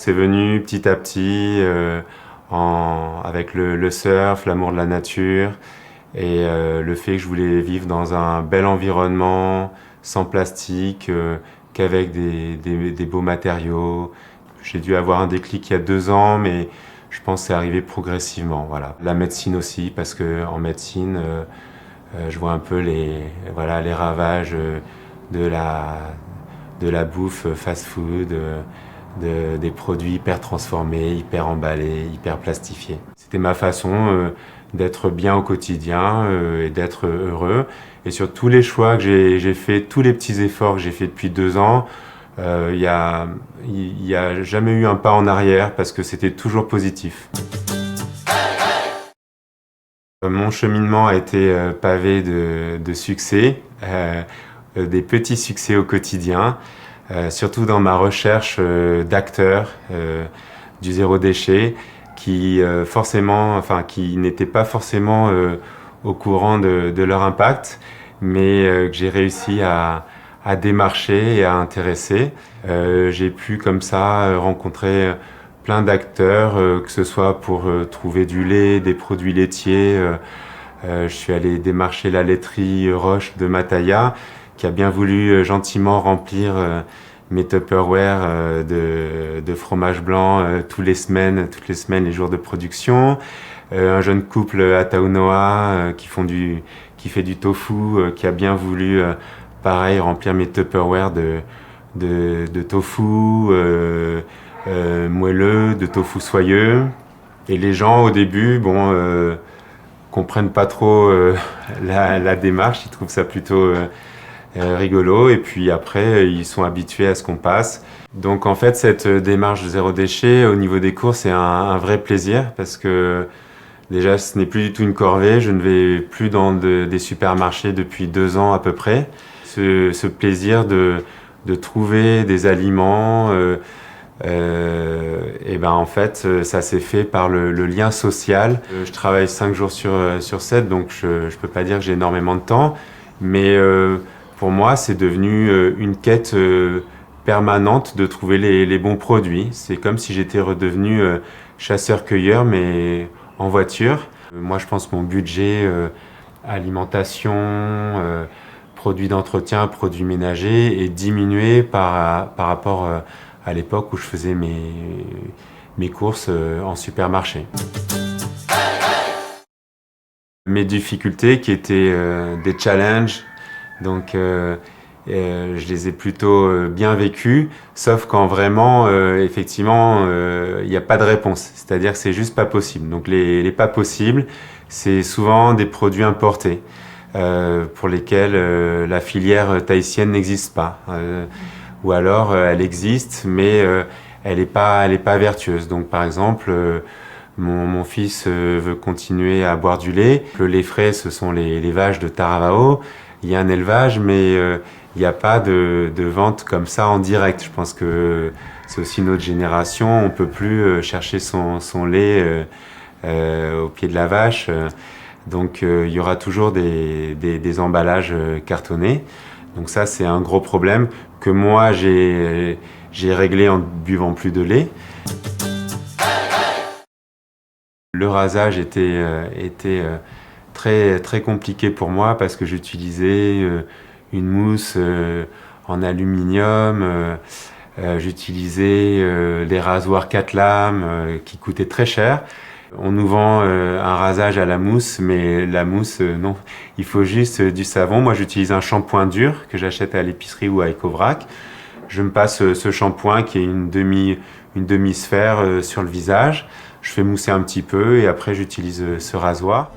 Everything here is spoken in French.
C'est venu petit à petit avec le surf, l'amour de la nature et le fait que je voulais vivre dans un bel environnement, sans plastique, qu'avec des beaux matériaux. J'ai dû avoir un déclic il y a 2 ans, mais je pense que c'est arrivé progressivement. Voilà. La médecine aussi, parce que en médecine, je vois un peu les ravages de la bouffe fast-food, des produits hyper transformés, hyper emballés, hyper plastifiés. C'était ma façon d'être bien au quotidien et d'être heureux. Et sur tous les choix que j'ai fait, tous les petits efforts que j'ai fait depuis 2 ans, il y a jamais eu un pas en arrière parce que c'était toujours positif. Mon cheminement a été pavé de succès, des petits succès au quotidien, surtout dans ma recherche d'acteurs du zéro déchet qui n'étaient pas forcément au courant de leur impact, mais que j'ai réussi à démarcher et à intéresser. J'ai pu comme ça rencontrer plein d'acteurs, que ce soit pour trouver du lait, des produits laitiers. Je suis allé démarcher la laiterie Roche de Mataya, qui a bien voulu gentiment remplir mes Tupperware de fromage blanc toutes les semaines, les jours de production. Un jeune couple à Taunoa qui fait du tofu, qui a bien voulu pareil remplir mes Tupperware de tofu moelleux, de tofu soyeux. Et les gens au début, comprennent pas trop la démarche, ils trouvent ça plutôt rigolo, et puis après ils sont habitués à ce qu'on passe. Donc en fait cette démarche de zéro déchet au niveau des courses c'est un vrai plaisir parce que déjà ce n'est plus du tout une corvée, je ne vais plus dans des supermarchés depuis 2 ans à peu près. Ce plaisir de trouver des aliments, et ben en fait ça s'est fait par le lien social. Je travaille 5 jours sur 7, donc je peux pas dire que j'ai énormément de temps, mais pour moi c'est devenu une quête permanente de trouver les bons produits. C'est comme si j'étais redevenu chasseur-cueilleur mais en voiture. Moi je pense que mon budget alimentation, produits d'entretien, produits ménagers est diminué par rapport à l'époque où je faisais mes courses en supermarché. Mes difficultés qui étaient des challenges, donc je les ai plutôt bien vécues, sauf quand vraiment, effectivement, il n'y a pas de réponse. C'est-à-dire que c'est juste pas possible. Donc les pas possibles, c'est souvent des produits importés pour lesquels la filière tahitienne n'existe pas. Ou alors elle existe, mais elle est pas vertueuse. Donc par exemple, mon fils veut continuer à boire du lait. Le lait frais, ce sont les vaches de Taravao. Il y a un élevage, mais il n'y a pas de vente comme ça en direct. Je pense que c'est aussi notre génération. On peut plus chercher son lait au pied de la vache. Donc il y aura toujours des emballages cartonnés. Donc ça, c'est un gros problème que moi, j'ai réglé en buvant plus de lait. Le rasage était très, très compliqué pour moi parce que j'utilisais une mousse en aluminium, j'utilisais des rasoirs 4 lames qui coûtaient très cher. On nous vend un rasage à la mousse, mais la mousse, non. Il faut juste du savon. Moi, j'utilise un shampoing dur que j'achète à l'épicerie ou à Ecovrac. Je me passe ce shampoing qui est une demi-sphère sur le visage. Je fais mousser un petit peu et après, j'utilise ce rasoir.